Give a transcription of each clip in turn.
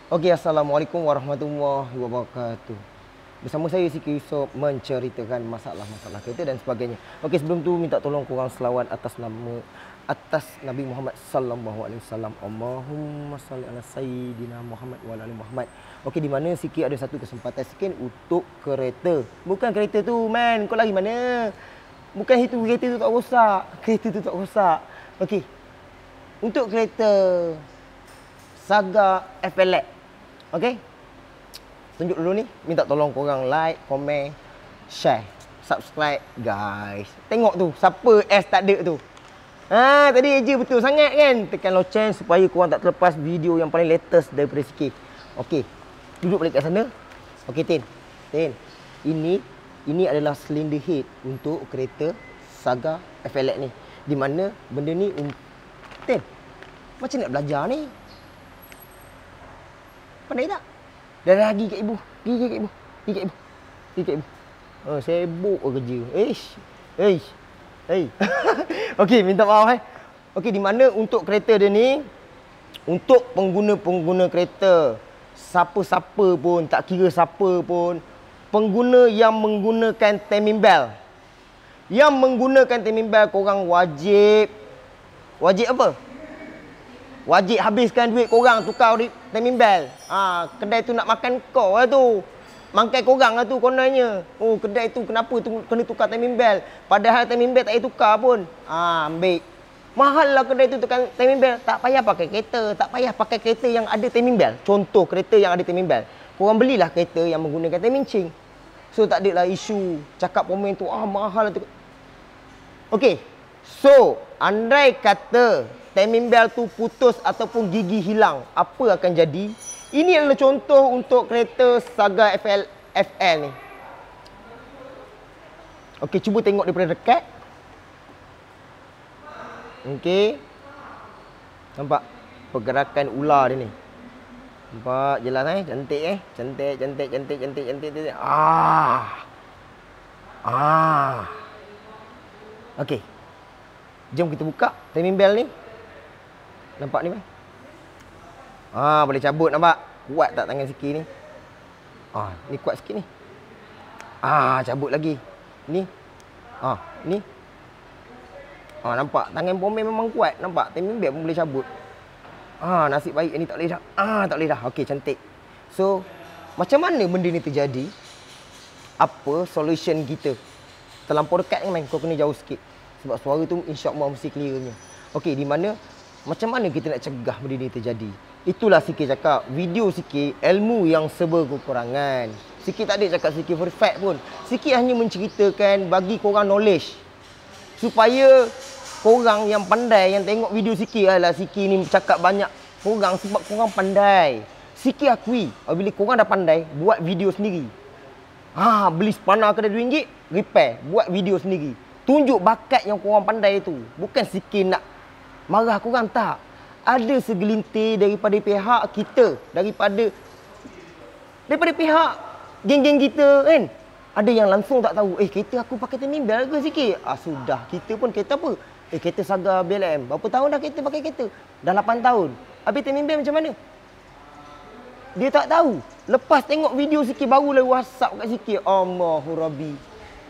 Okey, Assalamualaikum warahmatullahi wabarakatuh. Bersama saya Siki Yusof menceritakan masalah-masalah kereta dan sebagainya. Okey, sebelum tu minta tolong korang selawat atas Nabi Muhammad sallallahu alaihi wasallam. Allahumma salli ala sayyidina Muhammad wa ala ali Muhammad. Okey, di mana Siki ada satu kesempatan sikit untuk kereta. Bukan kereta tu, man. Kau lari mana? Bukan itu, kereta tu tak rosak. Kereta tu tak rosak. Okey. Untuk kereta Saga FLX. Okey. Tunjuk dulu ni. Minta tolong korang like, komen, share, subscribe guys. Tengok tu siapa S tak ada tu. Tadi je betul sangat kan. Tekan loceng supaya korang tak terlepas video yang paling latest daripada Siki. Okey. Duduk balik kat sana. Okey Tin. Ini adalah cylinder head untuk kereta Saga FLX ni. Di mana benda ni Tin. Macam nak belajar ni. Pandai tak? Dah lagi kat ibu. Pergi kat ibu. Pergi kat ibu. Sibuk kerja. Okey, minta maaf Okey, di mana untuk kereta dia ni, untuk pengguna-pengguna kereta, siapa-siapa pun, tak kira siapa pun, pengguna yang menggunakan timing belt. Yang menggunakan timing belt, korang wajib apa? Wajib habiskan duit korang tukar timing belt. Kedai tu nak makan kau lah tu. Mangkai korang lah tu kononnya. Oh, kedai tu kenapa tu kena tukar timing belt? Padahal timing belt tak payah tukar pun. Ambil. Mahal lah kedai tu tukar timing belt. Tak payah pakai kereta. Tak payah pakai kereta yang ada timing belt. Contoh kereta yang ada timing belt. Korang belilah kereta yang menggunakan timing chain. So tak ada lah isu cakap komen tu mahal lah tu. Okey. So, andai kata timing belt tu putus ataupun gigi hilang, apa akan jadi? Ini adalah contoh untuk kereta Saga FL ni. Okey, cuba tengok daripada dekat. Okey. Nampak pergerakan ular dia ni. Nampak jelas cantik cantik. Okey. Jom kita buka timing belt ni. Nampak ni, boleh cabut nampak. Kuat tak tangan Siki ni? Ni kuat sikit ni. Cabut lagi. Ni. Ni. Nampak tangan pomel memang kuat. Nampak timing belt pun boleh cabut. Nasib baik ni tak boleh dah. Tak boleh dah. Okey, cantik. So, macam mana benda ni terjadi? Apa solution kita? Terlampau dekat kan, kau kena jauh sikit. Sebab suara tu insya-Allah mesti clearnya. Okey, di mana macam mana kita nak cegah benda ni terjadi? Itulah Siki cakap. Video Siki ilmu yang serba kekurangan. Siki tak ada cakap Siki perfect pun. Siki hanya menceritakan bagi korang knowledge. Supaya korang yang pandai yang tengok video Siki adalah Siki ni cakap banyak korang sebab korang pandai. Siki akui bila korang dah pandai buat video sendiri. Beli spana kedai RM2, repair, buat video sendiri. Tunjuk bakat yang korang pandai tu. Bukan Siki nak marah korang, tak. Ada segelintir daripada pihak kita, daripada pihak geng-geng kita kan. Ada yang langsung tak tahu, kereta aku pakai timing belt ke Siki? Sudah, kita pun kereta apa? Kereta Saga BLM. Berapa tahun dah kita pakai kereta? Dah 8 tahun. Habis timing belt macam mana? Dia tak tahu. Lepas tengok video Siki barulah WhatsApp kat Siki. Allahu Rabbi.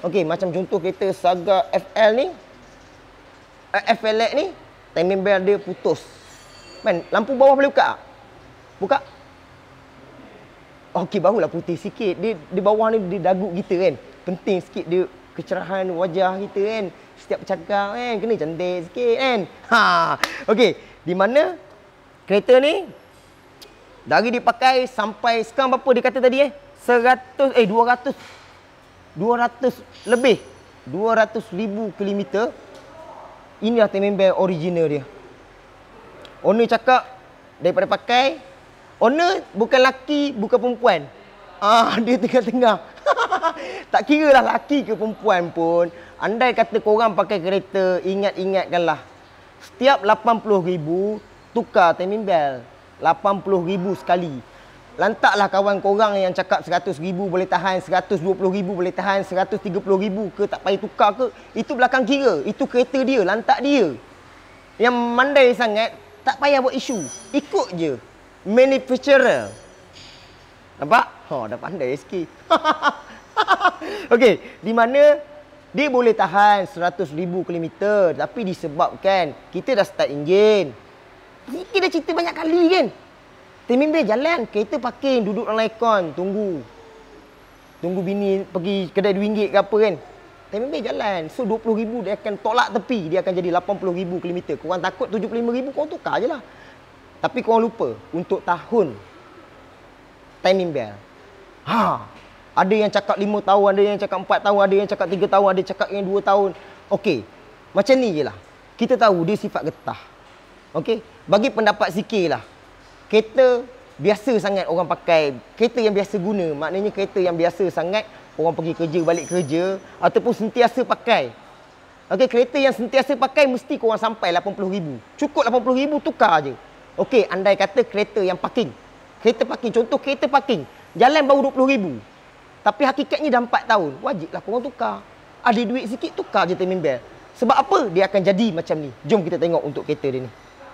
Okey, macam contoh kereta Saga FLX ni, timing belt dia putus. Lampu bawah boleh buka tak? Buka? Okey, barulah putih sikit. Dia di bawah ni di dagu kita kan. Penting sikit dia kecerahan wajah kita kan. Setiap bercakap kan kena cantik sikit kan. Okey, di mana kereta ni dari dipakai sampai sekarang berapa dia kata tadi 200 lebih 200,000 kilometer. Inilah timing belt original dia. Owner cakap daripada pakai, owner bukan laki, bukan perempuan. Dia tengah-tengah. Tak kira lah laki ke perempuan pun. Andai kata korang pakai kereta, ingatkanlah. Setiap 80,000 tukar timing belt. 80,000 sekali. Lantaklah kawan korang yang cakap 100,000 boleh tahan, 120,000 boleh tahan, 130,000 ke tak payah tukar ke. Itu belakang kira. Itu kereta dia, lantak dia. Yang mandai sangat, tak payah buat isu. Ikut je manufacturer. Nampak? Dah pandai sikit. Okey, di mana dia boleh tahan 100,000 km tapi disebabkan kita dah start enjin. Kita dah cerita banyak kali kan. Timing bel jalan, kereta parking, duduk dalam aircon, tunggu. Tunggu bini pergi kedai RM2 ke apa kan. Timing bel jalan. So 20,000 dia akan tolak tepi, dia akan jadi 80,000 km. Korang takut 75,000, korang tukar je lah. Tapi korang lupa untuk tahun timing bel. Ada yang cakap 5 tahun, ada yang cakap 4 tahun, ada yang cakap 3 tahun, ada yang cakap yang 2 tahun. Okey, macam ni je lah. Kita tahu dia sifat getah. Okey, bagi pendapat sikit lah. Kereta biasa sangat orang pakai. Kereta yang biasa guna, maknanya kereta yang biasa sangat orang pergi kerja, balik kerja ataupun sentiasa pakai. Okey, kereta yang sentiasa pakai mesti korang sampai 80,000. Cukup 80,000 tukar je. Okey, andai kata kereta yang parking. Kereta parking, contoh kereta parking. Jalan baru 20,000. Tapi hakikatnya dah 4 tahun. Wajiblah korang tukar. Ada duit sikit, tukar je timing bel. Sebab apa? Dia akan jadi macam ni. Jom kita tengok untuk kereta dia ni.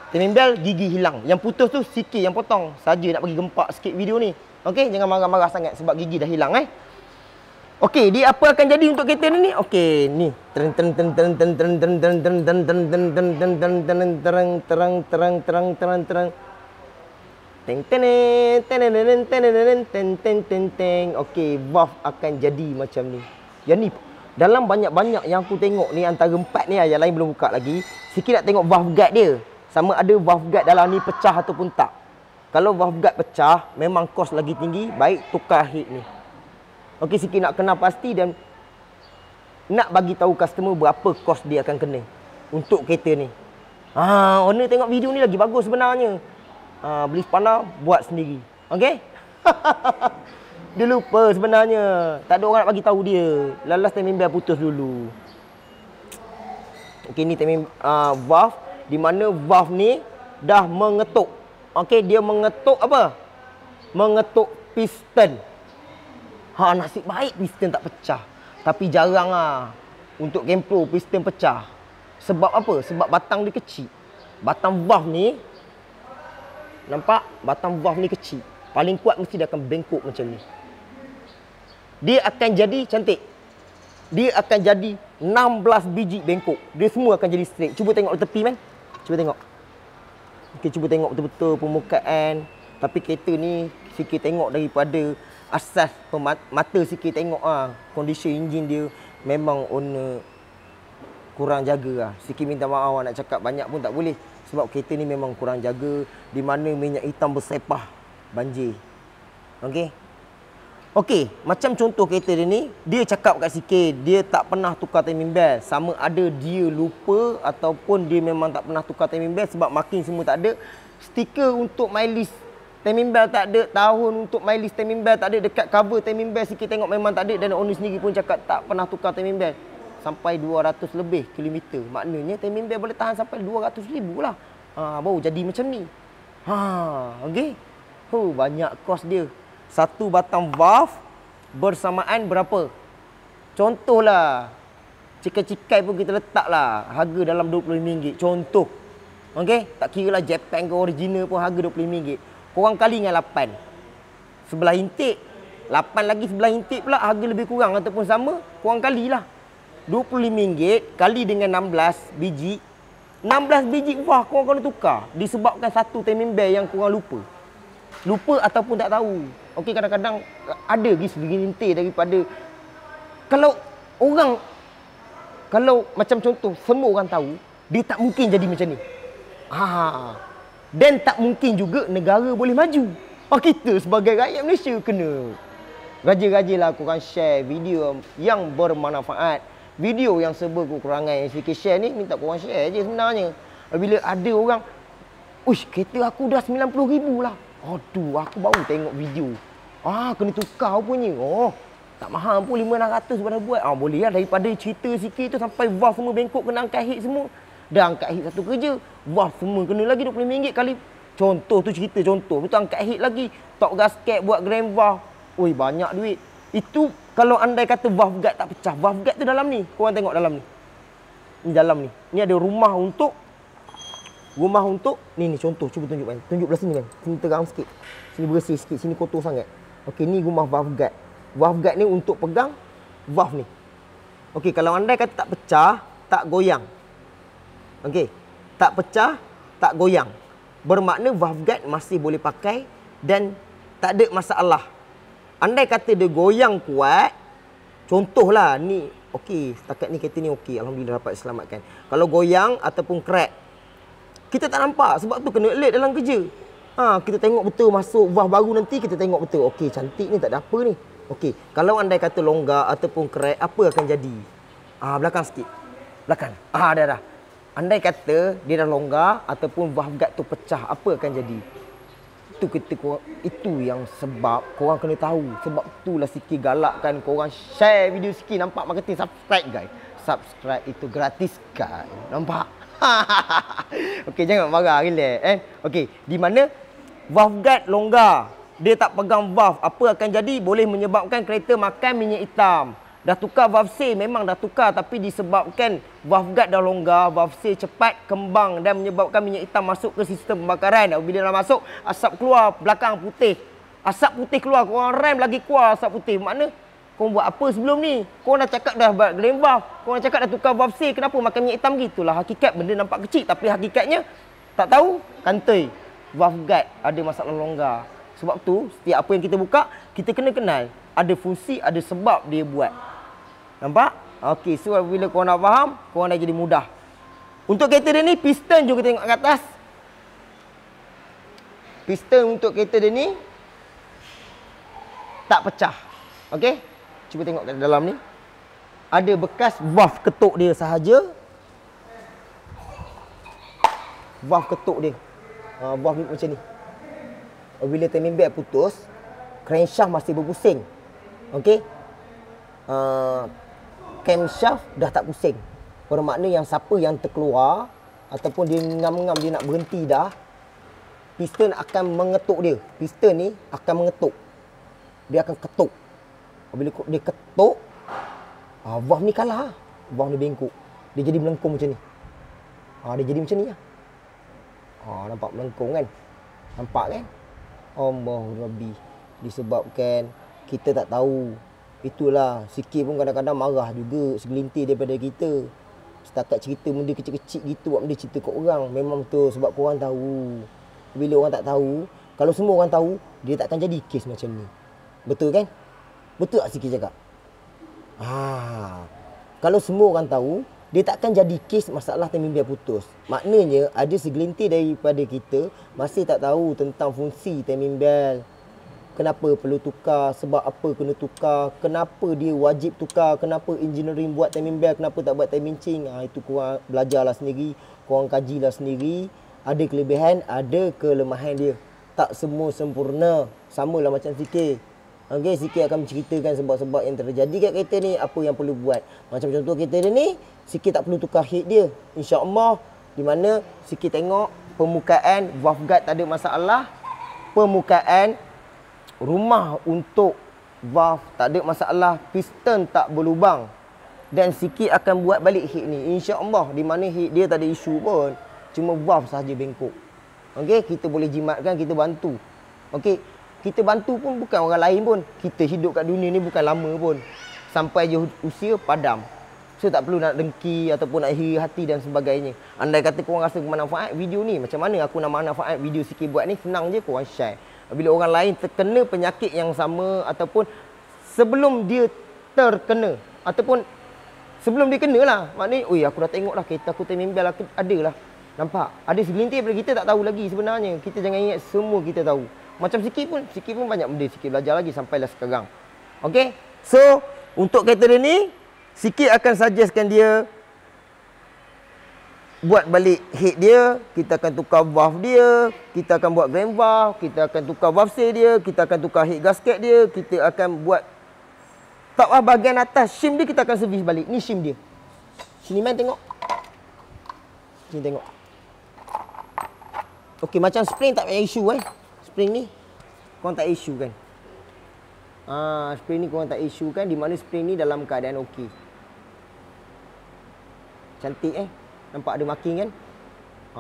Timing bel gigi hilang. Yang putus tu sikit yang potong. Saja nak bagi gempak sikit video ni. Okey, jangan marah-marah sangat sebab gigi dah hilang Okey, dia apa akan jadi untuk kereta ni? Okey, ni. Terang terang terang terang terang terang terang terang terang terang terang terang terang terang terang terang terang. Teng teng teng teng teng teng teng teng. Okey, valve akan jadi macam ni. Yang ni dalam banyak-banyak yang aku tengok ni antara 4 ni yang lain belum buka lagi. Sikit nak tengok valve guard dia. Sama ada valve guard dalam ni pecah ataupun tak. Kalau valve guard pecah, memang kos lagi tinggi, baik tukar head ni. Okey, sikit nak kenal pasti dan nak bagi tahu customer berapa kos dia akan kena untuk kereta ni. Owner tengok video ni lagi bagus sebenarnya. Beli spana buat sendiri. Okey? Dia lupa sebenarnya. Tak ada orang nak bagi tahu dia. Lalas timing bel putus dulu. Okey, ni timing valve di mana valve ni dah mengetuk. Okey, dia mengetuk apa? Mengetuk piston. Nasib baik piston tak pecah. Tapi jarang untuk Kempro piston pecah. Sebab apa? Sebab batang dia kecil. Batang valve ni, nampak? Batang valve ni kecil. Paling kuat mesti dia akan bengkok macam ni. Dia akan jadi cantik. Dia akan jadi 16 biji bengkok. Dia semua akan jadi straight. Cuba tengok tepi man. Cuba tengok. Okey, cuba tengok betul-betul permukaan. Tapi kereta ni sikit tengok daripada asas mata sikit tengok kondisi enjin dia memang owner kurang jaga Sikit minta maaf nak cakap banyak pun tak boleh. Sebab kereta ni memang kurang jaga. Di mana minyak hitam bersepah banjir. Okey. Okey, macam contoh kereta dia ni, dia cakap kat sikit, dia tak pernah tukar timing belt. Sama ada dia lupa ataupun dia memang tak pernah tukar timing belt sebab marking semua tak ada. Stiker untuk mileage timing belt tak ada, tahun untuk mileage timing belt tak ada, dekat cover timing belt sikit tengok memang tak ada dan owner sendiri pun cakap tak pernah tukar timing belt. Sampai 200 lebih kilometer. Maknanya timing belt boleh tahan sampai 200,000 lah. Baru jadi macam ni. Okey. Banyak kos dia. Satu batang valve bersamaan berapa? Contohlah. Cikai-cikai pun kita letaklah. Harga dalam RM25. Contoh. Okey? Tak kira lah Japan ke original pun harga RM25. Korang kali dengan 8. Sebelah intake. 8 lagi sebelah intake pula harga lebih kurang ataupun sama. Korang kalilah. RM25 kali dengan 16 biji. 16 biji wah korang kena tukar. Disebabkan satu timing belt yang korang lupa. Lupa ataupun tak tahu. Okey, kadang-kadang ada segelintir daripada kalau macam contoh semua orang tahu, dia tak mungkin jadi macam ni. Dan tak mungkin juga negara boleh maju. Kita sebagai rakyat Malaysia kena raja-rajalah korang share video yang bermanfaat. Video yang serba kekurangan yang sedikit share ni, minta korang share je sebenarnya. Bila ada orang, uish, kereta aku dah 90,000 lah. Aduh, aku baru tengok video. Kena tukar punya. Tak mahal pun 500 pada buat. Boleh lah daripada cerita sikit tu sampai valve semua bengkok kena angkat head semua. Dah angkat head satu kerja. Valve semua kena lagi RM25 kali. Contoh tu cerita contoh. Betul angkat head lagi. Top gasket buat grand valve. Banyak duit. Itu kalau andai kata valve guard tak pecah. Valve guard tu dalam ni. Korang tengok dalam ni. Ni dalam ni. Ni ada rumah untuk ni contoh cuba tunjuk kan. Tunjuk belah sini kan. Sini terang sikit. Sini bersih sikit. Sini kotor sangat. Okey, ni rumah valve guard. Valve guard ni untuk pegang valve ni. Okey, kalau andai kata tak pecah, tak goyang. Okey, tak pecah, tak goyang. Bermakna valve guard masih boleh pakai dan tak ada masalah. Andai kata dia goyang kuat, contohlah ni, okey, setakat ni kereta ni okey, alhamdulillah dapat selamatkan. Kalau goyang ataupun crack, kita tak nampak sebab tu kena alert dalam kerja. Kita tengok betul masuk valve baru nanti, kita tengok betul. Okey, cantik ni, tak ada apa ni. Okey, kalau andai kata longgar ataupun crack, apa akan jadi? Belakang sikit. Belakang. Dah. Andai kata dia dah longgar ataupun valve guard tu pecah, apa akan jadi? Itu yang sebab korang kena tahu. Sebab itulah Siki galakkan korang share video Siki. Nampak marketing? Subscribe guys. Subscribe itu gratis guys. Nampak? Okey, jangan marah, relax Okey, di mana valve guard longgar, dia tak pegang valve, apa akan jadi? Boleh menyebabkan kereta makan minyak hitam. Dah tukar valve C, memang dah tukar, tapi disebabkan valve guard dah longgar, valve C cepat kembang dan menyebabkan minyak hitam masuk ke sistem pembakaran. Bila dah masuk, asap keluar belakang putih. Asap putih keluar, korang rem lagi keluar asap putih. Makna korang buat apa sebelum ni? Korang dah cakap dah buat drain valve, korang cakap dah tukar valve C, kenapa makan minyak hitam gitulah? Hakikat benda nampak kecil, tapi hakikatnya tak tahu, kantoi. Valve guard ada masalah longgar. Sebab tu, setiap apa yang kita buka, kita kena kenal. Ada fungsi, ada sebab dia buat. Nampak? Okey, so bila korang nak faham, korang dah jadi mudah. Untuk kereta dia ni, piston jom kita tengok kat atas. Piston untuk kereta dia ni tak pecah. Okey? Cuba tengok kat dalam ni. Ada bekas valve ketuk dia sahaja. Valve ketuk dia. Valve ni macam ni. Bila timing belt putus, crankshaft masih berpusing. Okey? Camshaft dah tak pusing. Bermakna yang siapa yang terkeluar ataupun dia ngam-ngam dia nak berhenti dah, piston akan mengetuk dia. Piston ni akan mengetuk. Dia akan ketuk. Bila dia ketuk, valve ni kalah. Valve ni bengkok. Dia jadi melengkung macam ni. Dia jadi macam ni lah. Nampak melengkung kan? Nampak kan? Allah Rabbi. Disebabkan kita tak tahu. Itulah, Siki pun kadang-kadang marah juga segelintir daripada kita. Setakat cerita benda kecil-kecil gitu, buat benda cerita kat orang. Memang betul sebab korang tahu. Bila orang tak tahu, kalau semua orang tahu, dia takkan jadi kes macam ni. Betul kan? Betul tak Siki cakap? Kalau semua orang tahu, dia takkan jadi kes masalah timing belt putus. Maknanya ada segelintir daripada kita masih tak tahu tentang fungsi timing belt. Kenapa perlu tukar, sebab apa kena tukar, kenapa dia wajib tukar, kenapa engineering buat timing belt, kenapa tak buat timing chain. Itu korang belajarlah sendiri, korang kajilah sendiri. Ada kelebihan, ada kelemahan dia. Tak semua sempurna. Samalah macam Siki. Okey, Siki akan menceritakan sebab-sebab yang terjadi kat kereta ni, apa yang perlu buat. Macam contoh kereta dia ni, Siki tak perlu tukar head dia. InsyaAllah, di mana Siki tengok permukaan valve guard tak ada masalah. Permukaan rumah untuk valve tak ada masalah, piston tak berlubang. Dan Siki akan buat balik head ni, insya-Allah, di mana head dia tak ada isu pun. Cuma valve sahaja bengkok. Okey, kita boleh jimatkan, kita bantu. Okey, kita bantu pun bukan orang lain pun. Kita hidup kat dunia ni bukan lama pun. Sampai je usia padam. So tak perlu nak dengki ataupun nak iri hati dan sebagainya. Andai kata korang rasa bermanfaat video ni, macam mana aku nak manfaat video Siki buat ni, senang je korang share. Bila orang lain terkena penyakit yang sama ataupun sebelum dia terkena ataupun sebelum dia kena lah, maknanya, oi aku dah tengok lah kereta aku timing belt aku ada lah. Nampak? Ada segelintir daripada kita tak tahu lagi sebenarnya. Kita jangan ingat semua kita tahu. Macam Siki pun banyak benda Siki belajar lagi sampailah sekarang. Okey? So, untuk kereta dia ni, Siki akan suggestkan dia buat balik head dia, kita akan tukar valve dia, kita akan buat grand valve, kita akan tukar valve C dia, kita akan tukar head gasket dia, kita akan buat top bahagian atas, shim dia kita akan servis balik. Ni shim dia. Sini main tengok. Sini tengok. Okey, macam spring tak payah isu Spring ni korang tak isu kan. Spring ni korang tak isu kan, di mana spring ni dalam keadaan okey. Cantik nampak ada marking kan.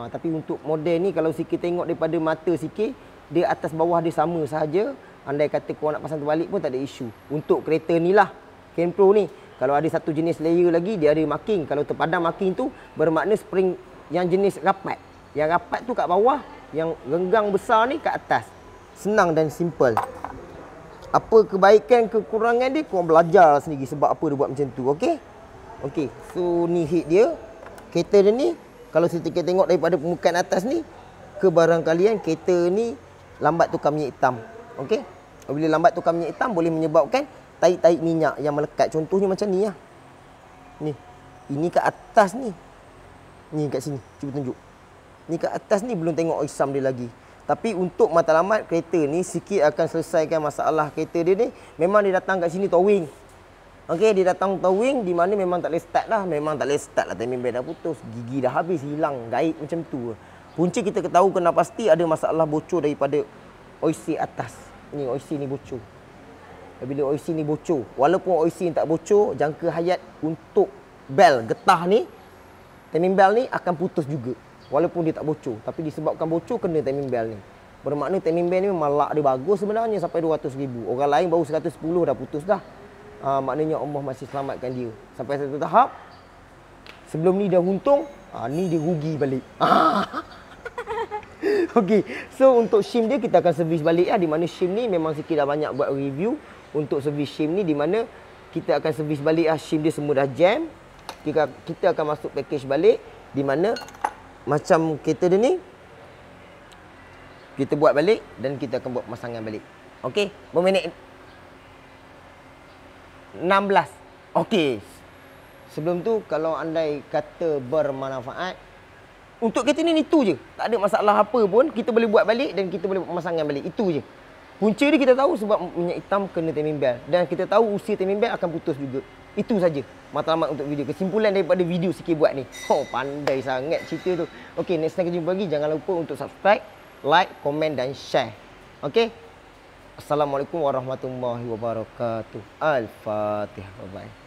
Tapi untuk model ni kalau Siki tengok daripada mata Siki, dia atas bawah dia sama sahaja. Andai kata kau nak pasang terbalik pun tak ada isu. Untuk kereta ni lah, Ken Pro ni. Kalau ada satu jenis layer lagi, dia ada marking. Kalau terpadam marking tu, bermakna spring yang jenis rapat. Yang rapat tu kat bawah, yang renggang besar ni kat atas. Senang dan simple. Apa kebaikan, kekurangan dia, korang belajar sendiri sebab apa dia buat macam tu. Okey? Okey. So, ni head dia. Kereta dia ni, kalau kita tengok daripada permukaan atas ni, kebarangkalian kereta ni lambat tukar minyak hitam. Okey? Bila lambat tukar minyak hitam, boleh menyebabkan taik-taik minyak yang melekat. Contohnya macam ni lah. Ni. Ini kat atas ni. Ni kat sini. Cuba tunjuk. Ni kat atas ni belum tengok oisam dia lagi. Tapi untuk matlamat kereta ni sikit akan selesaikan masalah kereta dia ni. Memang dia datang kat sini towing. Okey, dia datang towing di mana memang tak boleh start lah. Memang tak boleh start lah. Timing belt dah putus. Gigi dah habis, hilang. Gaib macam tu. Punca kita ketahui kena pasti ada masalah bocor daripada OIC atas. Ni OIC ni bocor. Bila OIC ni bocor, walaupun OIC ni tak bocor, jangka hayat untuk bel getah ni, timing belt ni akan putus juga. Walaupun dia tak bocor, tapi disebabkan bocor kena timing belt ni. Bermakna timing belt ni memang lak dia bagus sebenarnya sampai 200,000. Orang lain baru 110 dah putus dah. Maknanya Allah masih selamatkan dia. Sampai satu tahap, sebelum ni dia untung, ni dia rugi balik. Okey, so untuk shim dia kita akan servis balik lah. Di mana shim ni memang sikit dah banyak buat review. Untuk servis shim ni di mana kita akan servis balik lah. Shim dia semua dah jam. Kita akan masuk package balik. Di mana macam kereta dia ni, kita buat balik dan kita akan buat pemasangan balik. Okey, berminit 16. Okey. Sebelum tu kalau andai kata bermanfaat, untuk kereta ni itu je. Tak ada masalah apa pun, kita boleh buat balik dan kita boleh buat pemasangan balik. Itu je. Punca dia kita tahu sebab minyak hitam kena timing belt. Dan kita tahu usia timing belt akan putus juga. Itu saja matlamat untuk video. Kesimpulan daripada video sikit buat ni. Oh, pandai sangat cerita tu. Okey, next time kita jumpa lagi. Jangan lupa untuk subscribe, like, komen dan share. Okey? Assalamualaikum warahmatullahi wabarakatuh. Al-Fatihah. Bye-bye.